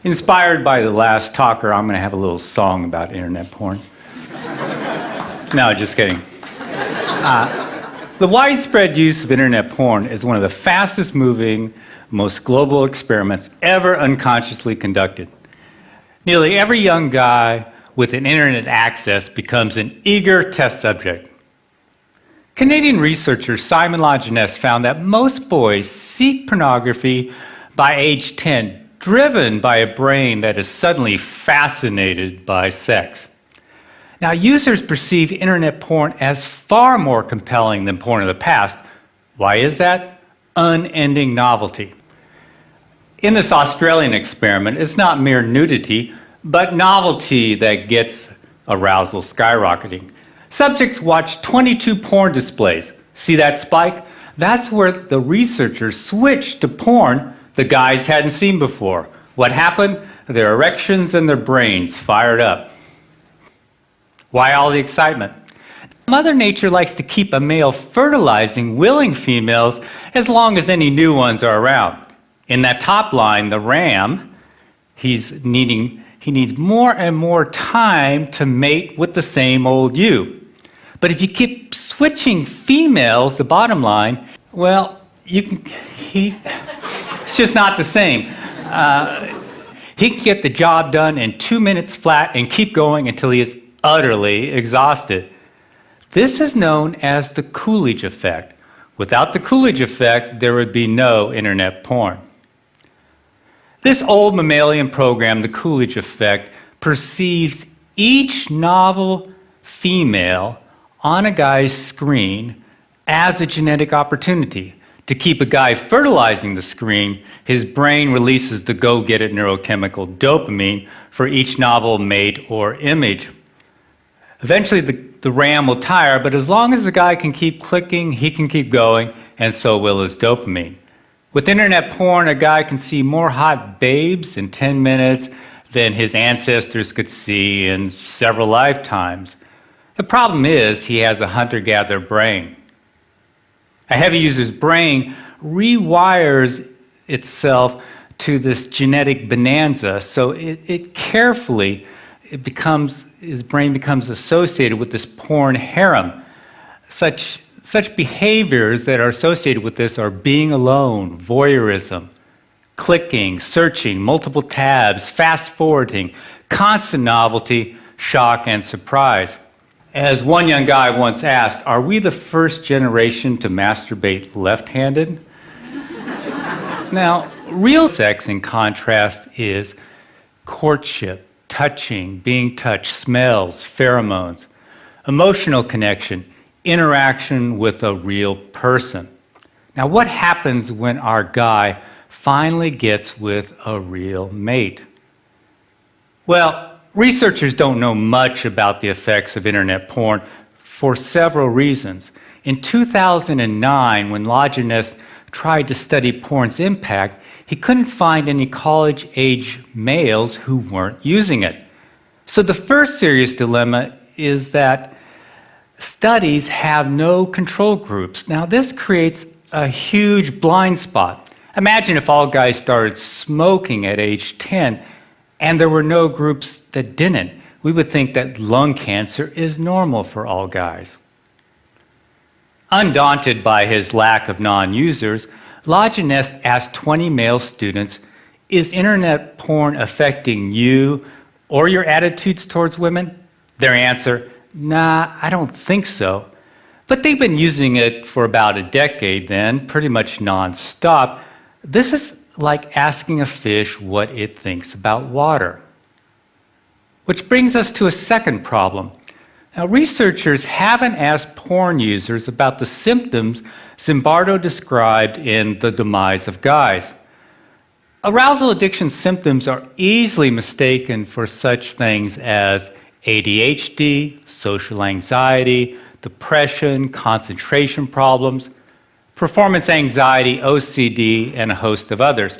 Inspired by the last talker, I'm going to have a little song about internet porn. No, just kidding. The widespread use of internet porn is one of the fastest moving, most global experiments ever unconsciously conducted. Nearly every young guy with an internet access becomes an eager test subject. Canadian researcher Simon Lajeunesse found that most boys seek pornography by age 10, driven by a brain that is suddenly fascinated by sex. Now, users perceive internet porn as far more compelling than porn of the past. Why is that? Unending novelty. In this Australian experiment, it's not mere nudity, but novelty that gets arousal skyrocketing. Subjects watched 22 porn displays. See that spike? That's where the researchers switched to porn the guys hadn't seen before. What happened? Their erections and their brains fired up. Why all the excitement? Mother Nature likes to keep a male fertilizing willing females as long as any new ones are around. In that top line, the ram, he needs more and more time to mate with the same old ewe. But if you keep switching females, the bottom line, well, it's just not the same. He can get the job done in 2 minutes flat and keep going until he is utterly exhausted. This is known as the Coolidge effect. Without the Coolidge effect, there would be no internet porn. This old mammalian program, the Coolidge effect, perceives each novel female on a guy's screen as a genetic opportunity. To keep a guy fertilizing the screen, his brain releases the go-get-it neurochemical dopamine for each novel mate or image. Eventually, the ram will tire, but as long as the guy can keep clicking, he can keep going, and so will his dopamine. With internet porn, a guy can see more hot babes in 10 minutes than his ancestors could see in several lifetimes. The problem is he has a hunter-gatherer brain. A heavy user's brain rewires itself to this genetic bonanza, so his brain becomes associated with this porn harem. Such behaviors that are associated with this are being alone, voyeurism, clicking, searching, multiple tabs, fast-forwarding, constant novelty, shock, and surprise. As one young guy once asked, are we the first generation to masturbate left-handed? Now, real sex, in contrast, is courtship, touching, being touched, smells, pheromones, emotional connection, interaction with a real person. Now, what happens when our guy finally gets with a real mate? Well, researchers don't know much about the effects of internet porn for several reasons. In 2009, when Lajeunesse tried to study porn's impact, he couldn't find any college-age males who weren't using it. So the first serious dilemma is that studies have no control groups. Now, this creates a huge blind spot. Imagine if all guys started smoking at age 10 and there were no groups that didn't. We would think that lung cancer is normal for all guys. Undaunted by his lack of non-users, Lajeunesse asked 20 male students, is internet porn affecting you or your attitudes towards women? Their answer, nah, I don't think so. But they've been using it for about a decade then, pretty much non-stop. This is like asking a fish what it thinks about water. Which brings us to a second problem. Now, researchers haven't asked porn users about the symptoms Zimbardo described in The Demise of Guys. Arousal addiction symptoms are easily mistaken for such things as ADHD, social anxiety, depression, concentration problems, performance anxiety, OCD, and a host of others.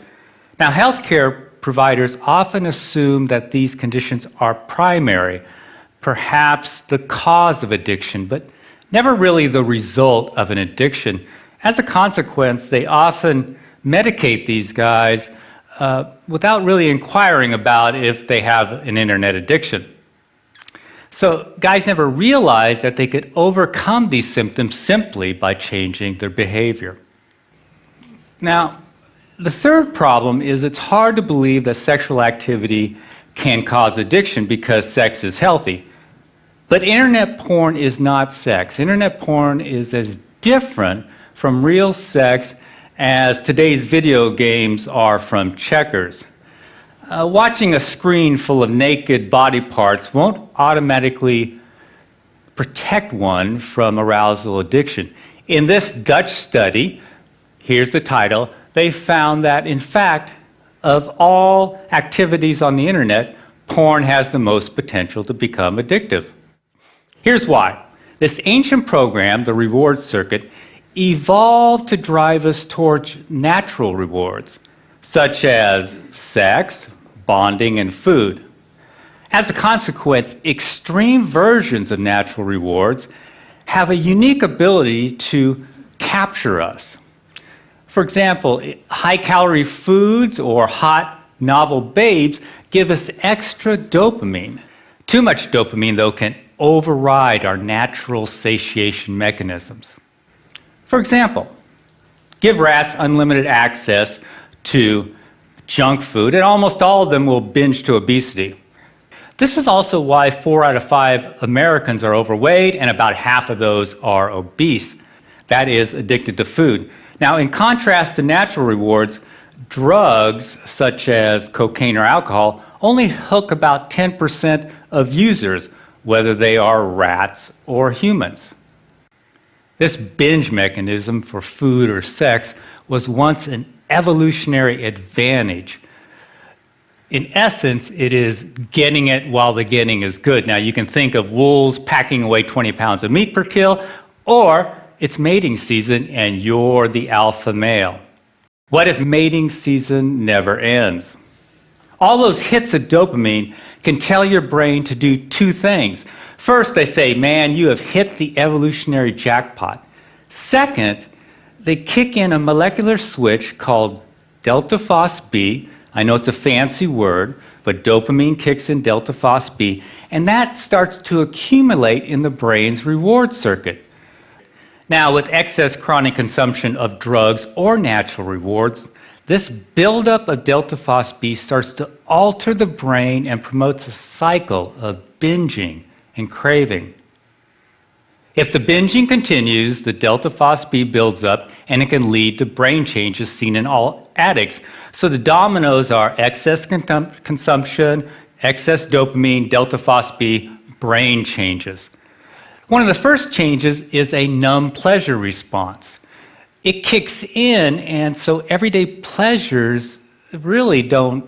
Now, healthcare providers often assume that these conditions are primary, perhaps the cause of addiction, but never really the result of an addiction. As a consequence, they often medicate these guys without really inquiring about if they have an internet addiction. So guys never realized that they could overcome these symptoms simply by changing their behavior. Now, the third problem is it's hard to believe that sexual activity can cause addiction because sex is healthy. But internet porn is not sex. Internet porn is as different from real sex as today's video games are from checkers. Watching a screen full of naked body parts won't automatically protect one from arousal addiction. In this Dutch study, here's the title, they found that, in fact, of all activities on the internet, porn has the most potential to become addictive. Here's why. This ancient program, the reward circuit, evolved to drive us towards natural rewards, such as sex, bonding, and food. As a consequence, extreme versions of natural rewards have a unique ability to capture us. For example, high-calorie foods or hot, novel babes give us extra dopamine. Too much dopamine, though, can override our natural satiation mechanisms. For example, give rats unlimited access to junk food, and almost all of them will binge to obesity. This is also why 4 out of 5 Americans are overweight and about half of those are obese. That is, addicted to food. Now, in contrast to natural rewards, drugs such as cocaine or alcohol only hook about 10% of users, whether they are rats or humans. This binge mechanism for food or sex was once an evolutionary advantage. In essence, it is getting it while the getting is good. Now, you can think of wolves packing away 20 pounds of meat per kill, or it's mating season and you're the alpha male. What if mating season never ends? All those hits of dopamine can tell your brain to do 2 things. First, they say, man, you have hit the evolutionary jackpot. Second, they kick in a molecular switch called delta phos-B. I know it's a fancy word, but dopamine kicks in delta phos-B, and that starts to accumulate in the brain's reward circuit. Now, with excess chronic consumption of drugs or natural rewards, this buildup of delta phos-B starts to alter the brain and promotes a cycle of binging and craving. If the binging continues, the delta phos-B builds up and it can lead to brain changes seen in all addicts. So the dominoes are excess consumption, excess dopamine, delta phos-B, brain changes. One of the first changes is a numb pleasure response. It kicks in, and so everyday pleasures really don't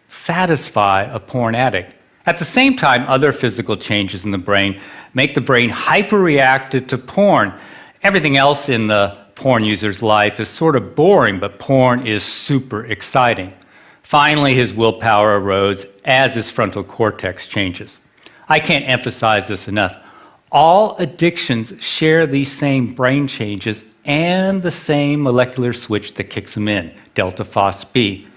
satisfy a porn addict. At the same time, other physical changes in the brain make the brain hyperreactive to porn. Everything else in the porn user's life is sort of boring, but porn is super exciting. Finally, his willpower erodes as his frontal cortex changes. I can't emphasize this enough. All addictions share these same brain changes and the same molecular switch that kicks them in, delta phos-B.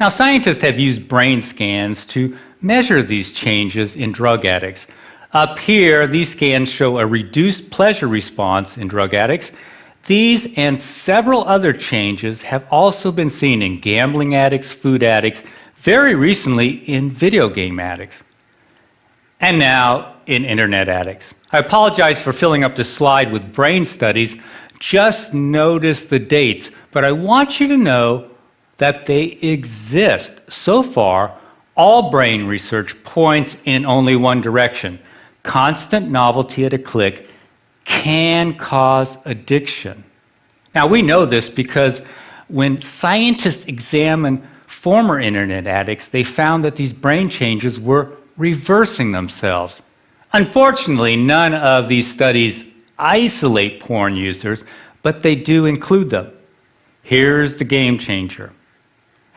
Now, scientists have used brain scans to measure these changes in drug addicts. Up here, these scans show a reduced pleasure response in drug addicts. These and several other changes have also been seen in gambling addicts, food addicts, very recently in video game addicts, and now in internet addicts. I apologize for filling up this slide with brain studies. Just notice the dates, but I want you to know that they exist. So far, all brain research points in only one direction. Constant novelty at a click can cause addiction. Now, we know this because when scientists examined former internet addicts, they found that these brain changes were reversing themselves. Unfortunately, none of these studies isolate porn users, but they do include them. Here's the game changer.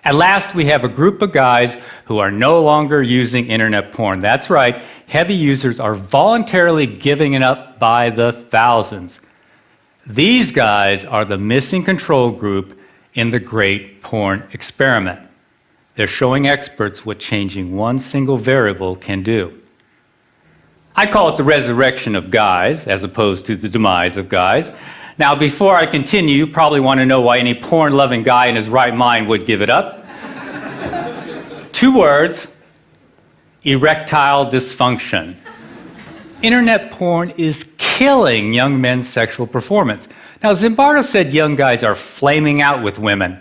At last, we have a group of guys who are no longer using internet porn. That's right, heavy users are voluntarily giving it up by the thousands. These guys are the missing control group in the great porn experiment. They're showing experts what changing one single variable can do. I call it the resurrection of guys, as opposed to the demise of guys. Now, before I continue, you probably want to know why any porn-loving guy in his right mind would give it up. 2 words: erectile dysfunction. Internet porn is killing young men's sexual performance. Now, Zimbardo said young guys are flaming out with women.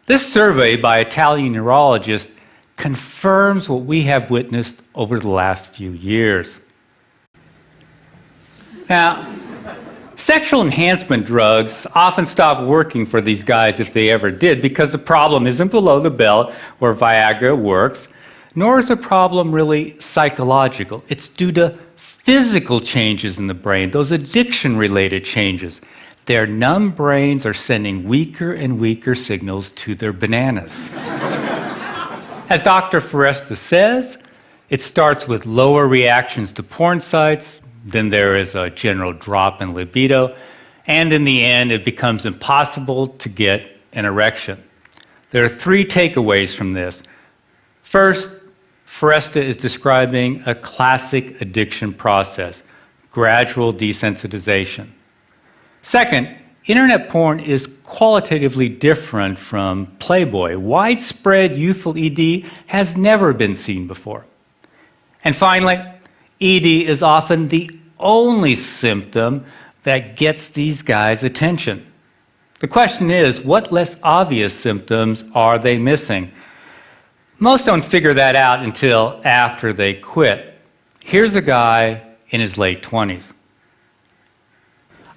This survey by Italian neurologists confirms what we have witnessed over the last few years. Now, sexual enhancement drugs often stop working for these guys if they ever did, because the problem isn't below the belt where Viagra works, nor is the problem really psychological. It's due to physical changes in the brain, those addiction-related changes. Their numb brains are sending weaker and weaker signals to their bananas. As Dr. Foresta says, it starts with lower reactions to porn sites, then there is a general drop in libido, and in the end, it becomes impossible to get an erection. There are 3 takeaways from this. First, Foresta is describing a classic addiction process, gradual desensitization. Second, internet porn is qualitatively different from Playboy. Widespread youthful ED has never been seen before. And finally, ED is often the only symptom that gets these guys' attention. The question is, what less obvious symptoms are they missing? Most don't figure that out until after they quit. Here's a guy in his late 20s.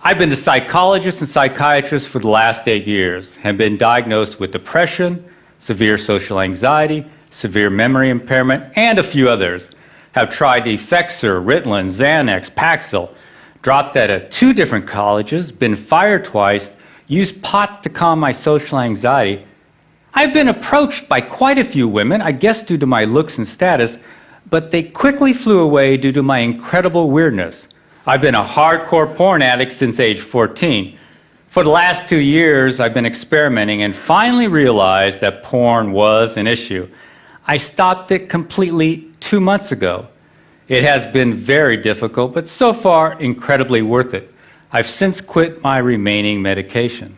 I've been to psychologists and psychiatrists for the last 8 years, have been diagnosed with depression, severe social anxiety, severe memory impairment, and a few others. Have tried Effexor, Ritalin, Xanax, Paxil, dropped out of 2 different colleges, been fired twice, used pot to calm my social anxiety. I've been approached by quite a few women, I guess due to my looks and status, but they quickly flew away due to my incredible weirdness. I've been a hardcore porn addict since age 14. For the last 2 years, I've been experimenting and finally realized that porn was an issue. I stopped it completely 2 months ago. It has been very difficult, but so far incredibly worth it. I've since quit my remaining medication.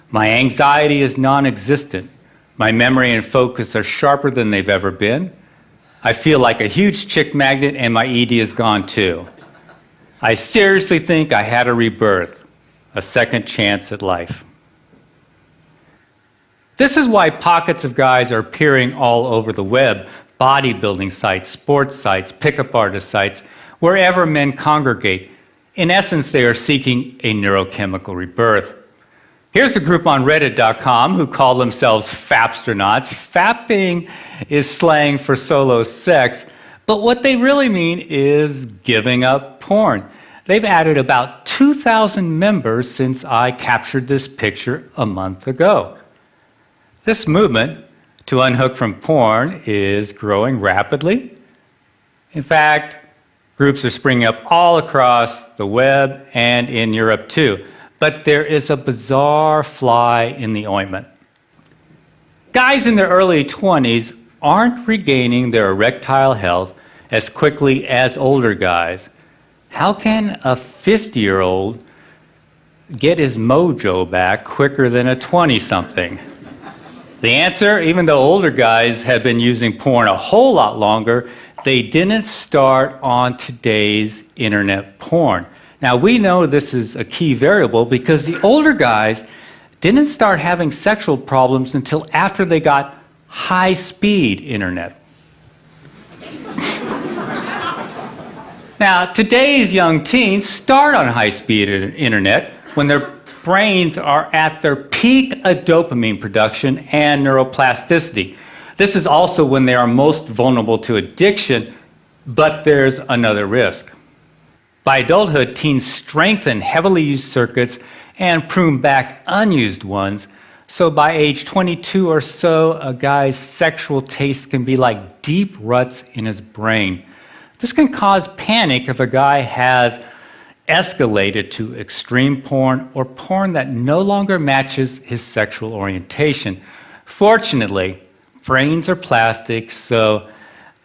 My anxiety is non-existent. My memory and focus are sharper than they've ever been. I feel like a huge chick magnet, and my ED is gone too. I seriously think I had a rebirth, a second chance at life. This is why pockets of guys are appearing all over the web, bodybuilding sites, sports sites, pickup artist sites, wherever men congregate. In essence, they are seeking a neurochemical rebirth. Here's a group on Reddit.com who call themselves Fapsternauts. Fapping is slang for solo sex, but what they really mean is giving up porn. They've added about 2,000 members since I captured this picture a month ago. This movement to unhook from porn is growing rapidly. In fact, groups are springing up all across the web and in Europe too. But there is a bizarre fly in the ointment. Guys in their early 20s aren't regaining their erectile health as quickly as older guys. How can a 50-year-old get his mojo back quicker than a 20-something? The answer, even though older guys have been using porn a whole lot longer, they didn't start on today's internet porn. Now, we know this is a key variable because the older guys didn't start having sexual problems until after they got high-speed internet. Now, today's young teens start on high-speed internet when their brains are at their peak of dopamine production and neuroplasticity. This is also when they are most vulnerable to addiction, but there's another risk. By adulthood, teens strengthen heavily used circuits and prune back unused ones. So by age 22 or so, a guy's sexual taste can be like deep ruts in his brain. This can cause panic if a guy has escalated to extreme porn or porn that no longer matches his sexual orientation. Fortunately, brains are plastic, so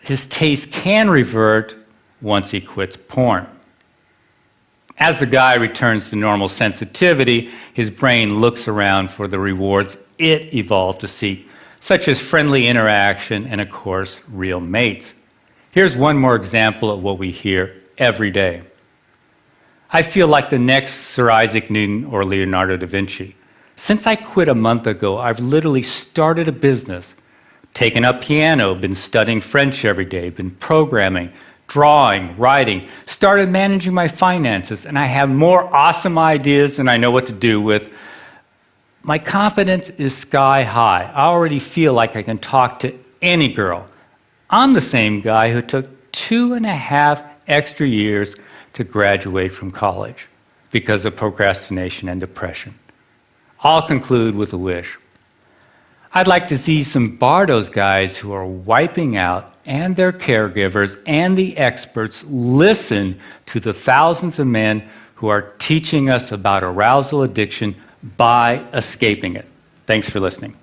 his taste can revert once he quits porn. As the guy returns to normal sensitivity, his brain looks around for the rewards it evolved to seek, such as friendly interaction and, of course, real mates. Here's one more example of what we hear every day. I feel like the next Sir Isaac Newton or Leonardo da Vinci. Since I quit a month ago, I've literally started a business, taken up piano, been studying French every day, been programming, drawing, writing, started managing my finances, and I have more awesome ideas than I know what to do with. My confidence is sky high. I already feel like I can talk to any girl. I'm the same guy who took 2.5 extra years to graduate from college because of procrastination and depression. I'll conclude with a wish. I'd like to see some Bardo's guys who are wiping out and their caregivers and the experts listen to the thousands of men who are teaching us about arousal addiction by escaping it. Thanks for listening.